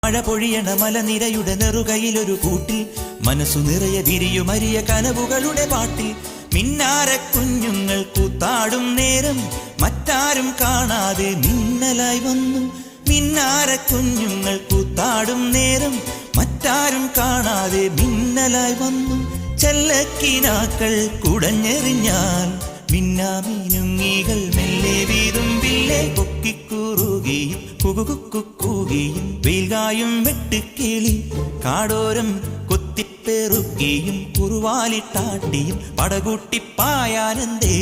മഴ പൊഴിയണ മലനിരയുടെ നെറുകയിലൊരു കൂട്ടിൽ മനസ്സു നിറയെ വിരിയുമരിയ കനവുകളുടെ പാട്ടിൽ മിന്നാര കുഞ്ഞുങ്ങൾ കൂത്താടും നേരം മറ്റാരും കാണാതെ മിന്നലായി വന്നു. മിന്നാര കുഞ്ഞുങ്ങൾ കൂത്താടും നേരം മറ്റാരും കാണാതെ മിന്നലായി വന്നു. ചെല്ലക്കിനാക്കൾ കുടഞ്ഞെറിഞ്ഞാൽ മിന്നാമീനുങ്ങികൾ മെല്ലെ വീതുമ്പില്ലേ കൊക്കിക്കൂറുകയും കുകുകുക്കുകയും വെയിൽകായും വെട്ടുക്കിളി കാടോരം കൊത്തിപ്പെറുകയും കുറുവാലിട്ടാട്ടിയും പടകൂട്ടിപ്പായാനെന്തേ.